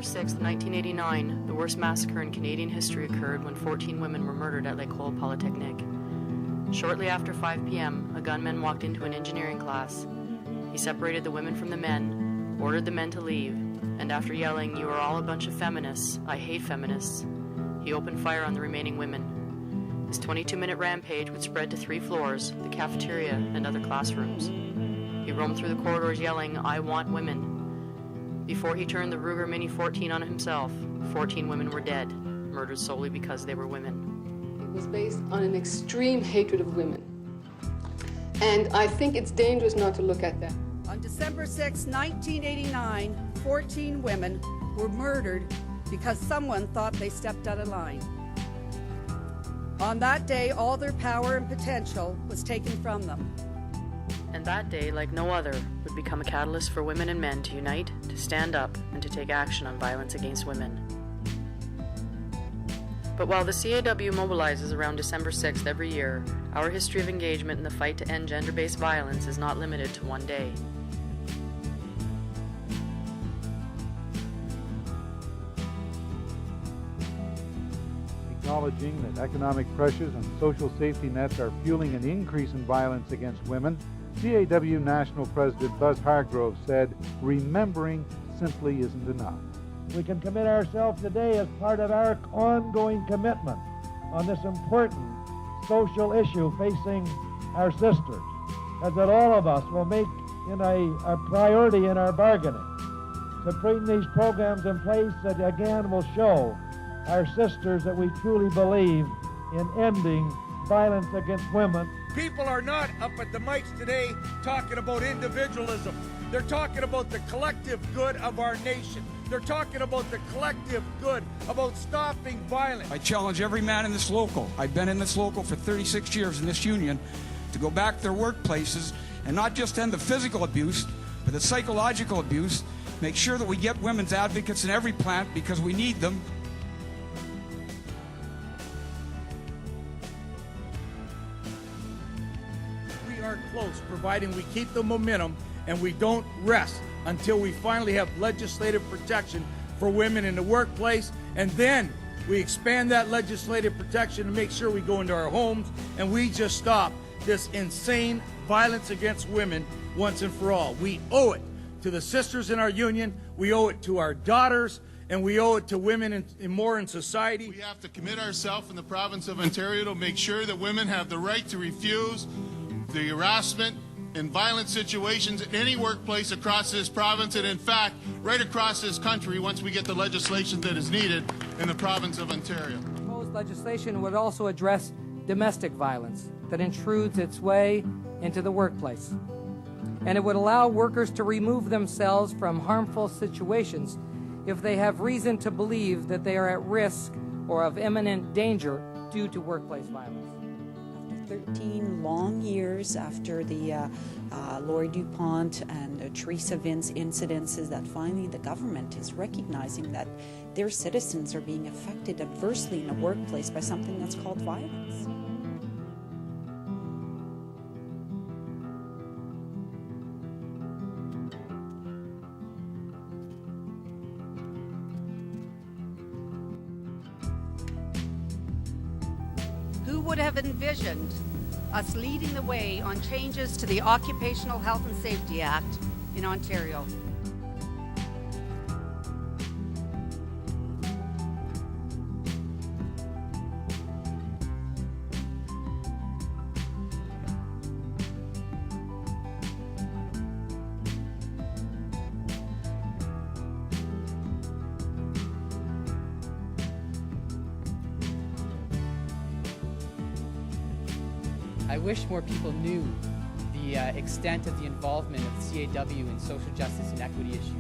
6, 1989, the worst massacre in Canadian history occurred when 14 women were murdered at L'École Polytechnique. Shortly after 5 p.m., a gunman walked into an engineering class. He separated the women from the men, ordered the men to leave, and after yelling, "You are all a bunch of feminists, I hate feminists," he opened fire on the remaining women. His 22-minute rampage would spread to 3 floors, the cafeteria, and other classrooms. He roamed through the corridors yelling, "I want women." Before he turned the Ruger Mini 14 on himself, 14 women were dead, murdered solely because they were women. It was based on an extreme hatred of women. And I think it's dangerous not to look at that. On December 6, 1989, 14 women were murdered because someone thought they stepped out of line. On that day, all their power and potential was taken from them. And that day, like no other, would become a catalyst for women and men to unite, to stand up, and to take action on violence against women. But while the CAW mobilizes around December 6th every year, our history of engagement in the fight to end gender-based violence is not limited to one day. Acknowledging that economic pressures and social safety nets are fueling an increase in violence against women, CAW National President Buzz Hargrove said, "Remembering simply isn't enough." We can commit ourselves today as part of our ongoing commitment on this important social issue facing our sisters, as that all of us will make it a priority in our bargaining to bring these programs in place that again will show our sisters that we truly believe in ending violence against women. People are not up at the mics today talking about individualism. They're talking about the collective good of our nation. They're talking about the collective good, about stopping violence. I challenge every man in this local, I've been in this local for 36 years in this union, to go back to their workplaces and not just end the physical abuse, but the psychological abuse. Make sure that we get women's advocates in every plant because we need them. Close, providing we keep the momentum and we don't rest until we finally have legislative protection for women in the workplace, and then we expand that legislative protection to make sure we go into our homes and we just stop this insane violence against women once and for all. We owe it to the sisters in our union, we owe it to our daughters, and we owe it to women more in society. We have to commit ourselves in the province of Ontario to make sure that women have the right to refuse the harassment and violent situations in any workplace across this province, and in fact, right across this country once we get the legislation that is needed in the province of Ontario. Proposed legislation would also address domestic violence that intrudes its way into the workplace. And it would allow workers to remove themselves from harmful situations if they have reason to believe that they are at risk or of imminent danger due to workplace violence. 13 long years after the Laurie DuPont and Teresa Vince incidences, that finally the government is recognizing that their citizens are being affected adversely in a workplace by something that's called violence. Who would have envisioned us leading the way on changes to the Occupational Health and Safety Act in Ontario? I wish more people knew the extent of the involvement of the CAW in social justice and equity issues.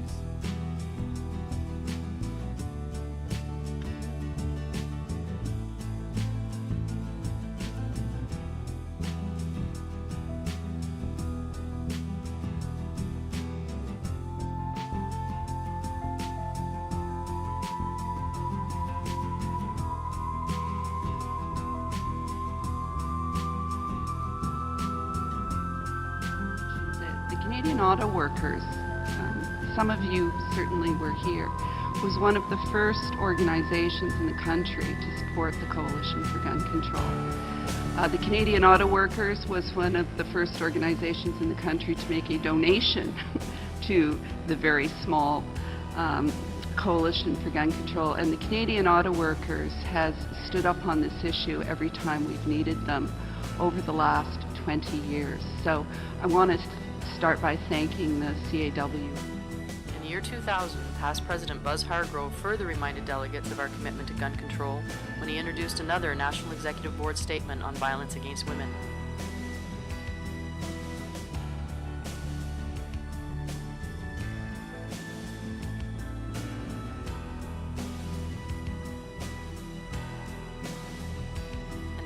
Canadian auto workers, some of you certainly were here. was one of the first organizations in the country to support the Coalition for Gun Control. The Canadian Auto Workers was one of the first organizations in the country to make a donation to the very small Coalition for Gun Control, and the Canadian Auto Workers has stood up on this issue every time we've needed them over the last 20 years. So I want to start by thanking the CAW. In the year 2000, past President Buzz Hargrove further reminded delegates of our commitment to gun control when he introduced another National Executive Board statement on violence against women.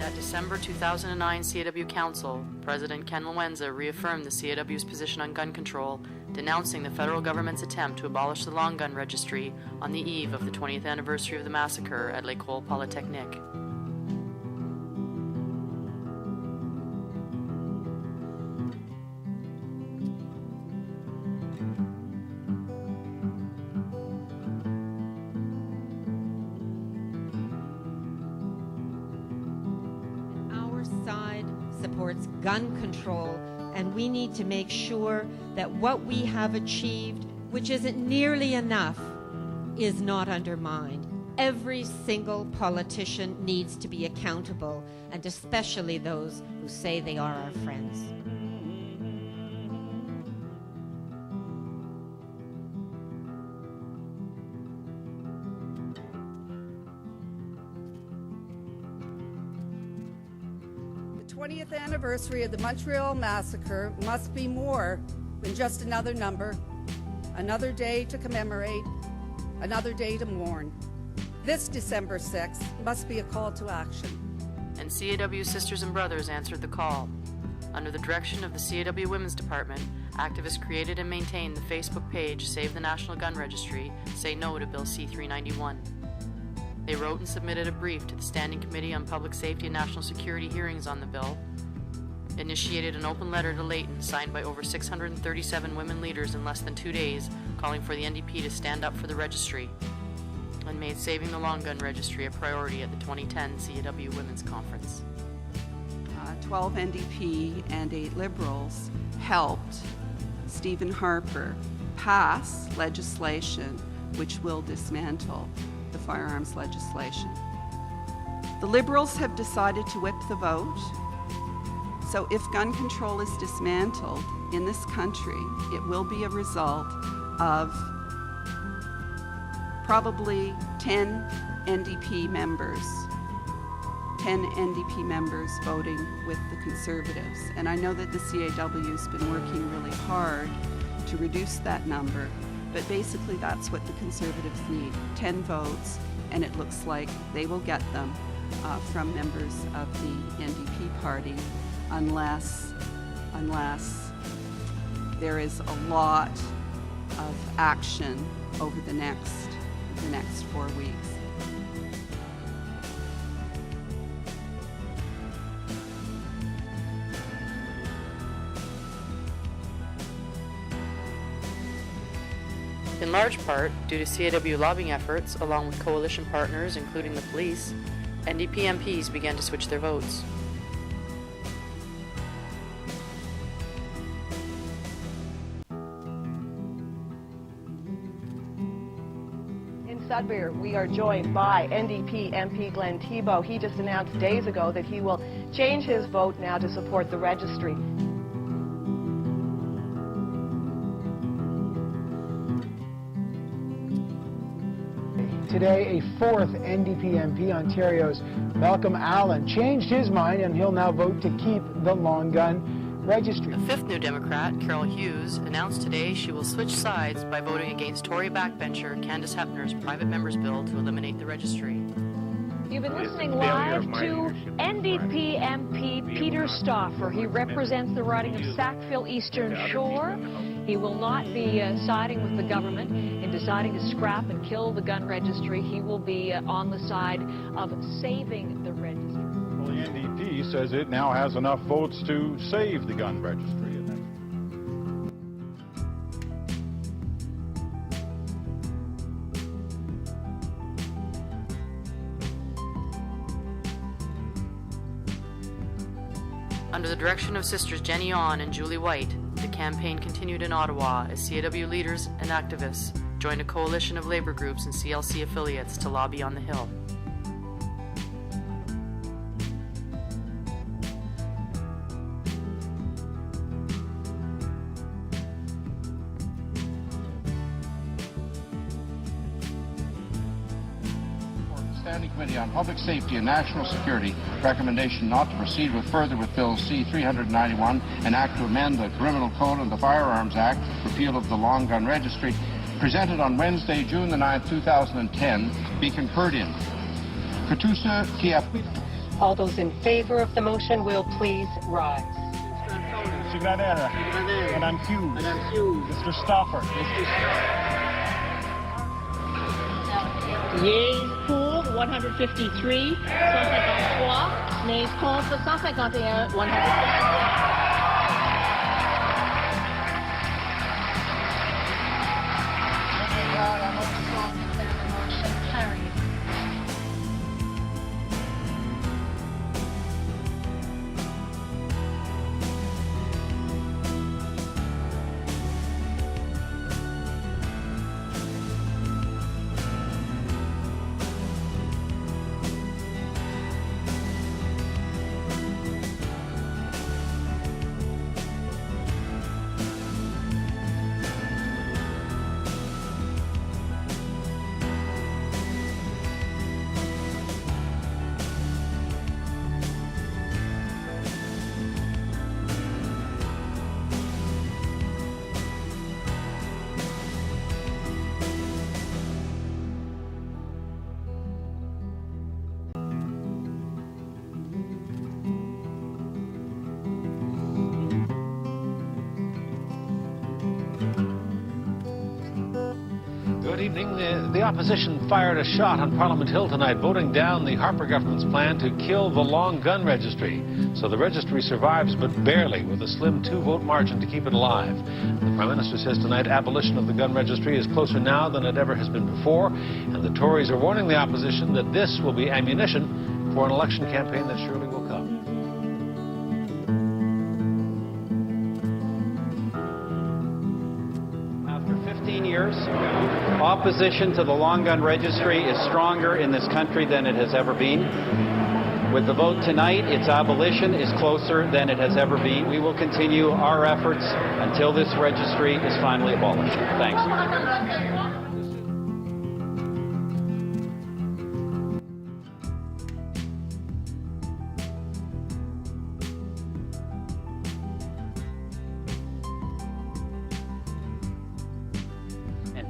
At December 2009 CAW Council, President Ken Lowenza reaffirmed the CAW's position on gun control, denouncing the federal government's attempt to abolish the long gun registry on the eve of the 20th anniversary of the massacre at L'École Polytechnique. Supports gun control, and we need to make sure that what we have achieved, which isn't nearly enough, is not undermined. Every single politician needs to be accountable, and especially those who say they are our friends. The 20th anniversary of the Montreal Massacre must be more than just another number, another day to commemorate, another day to mourn. This December 6th must be a call to action. And CAW Sisters and Brothers answered the call. Under the direction of the CAW Women's Department, activists created and maintained the Facebook page Save the National Gun Registry, Say No to Bill C-391. They wrote and submitted a brief to the Standing Committee on Public Safety and National Security hearings on the bill, initiated an open letter to Layton signed by over 637 women leaders in less than 2 days calling for the NDP to stand up for the registry, and made saving the long gun registry a priority at the 2010 CAW Women's Conference. 12 NDP and 8 Liberals helped Stephen Harper pass legislation which will dismantle the firearms legislation. The Liberals have decided to whip the vote, so if gun control is dismantled in this country, it will be a result of probably 10 NDP members voting with the Conservatives. And I know that the CAW's been working really hard to reduce that number, but basically that's what the Conservatives need, 10 votes, and it looks like they will get them from members of the NDP party unless there is a lot of action over the next 4 weeks. In large part, due to CAW lobbying efforts, along with coalition partners, including the police, NDP MPs began to switch their votes. In Sudbury, we are joined by NDP MP Glenn Thibeault. He just announced days ago that he will change his vote now to support the registry. Today, a fourth NDP MP, Ontario's Malcolm Allen, changed his mind and he'll now vote to keep the long gun registry. A fifth New Democrat, Carol Hughes, announced today she will switch sides by voting against Tory backbencher Candace Hepner's private member's bill to eliminate the registry. You've been listening live to NDP MP Peter Stauffer. He represents the riding of Sackville Eastern Shore. He will not be siding with the government in deciding to scrap and kill the gun registry. He will be on the side of saving the registry. Well, the NDP says it now has enough votes to save the gun registry. Under the direction of Sisters Jenny On and Julie White, the campaign continued in Ottawa as CAW leaders and activists joined a coalition of labour groups and CLC affiliates to lobby on the Hill. Standing Committee on Public Safety and National Security recommendation not to proceed further with Bill C-391, an act to amend the Criminal Code and the Firearms Act, repeal of the Long Gun Registry, presented on Wednesday, June the 9th, 2010, be concurred in. All those in favor of the motion will please rise. Mr. Granera. Madame Hughes. Mr. Stauffer. Yeas pour 153, 153. Nays contre 151, 151. Good evening. The opposition fired a shot on Parliament Hill tonight, voting down the Harper government's plan to kill the Long Gun Registry. So the registry survives, but barely, with a slim 2-vote margin to keep it alive. The Prime Minister says tonight abolition of the gun registry is closer now than it ever has been before, and the Tories are warning the opposition that this will be ammunition for an election campaign that surely will come. After 15 years, opposition to the Long Gun Registry is stronger in this country than it has ever been. With the vote tonight, its abolition is closer than it has ever been. We will continue our efforts until this registry is finally abolished. Thanks.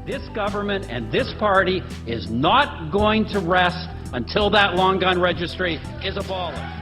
This government and this party is not going to rest until that long gun registry is abolished.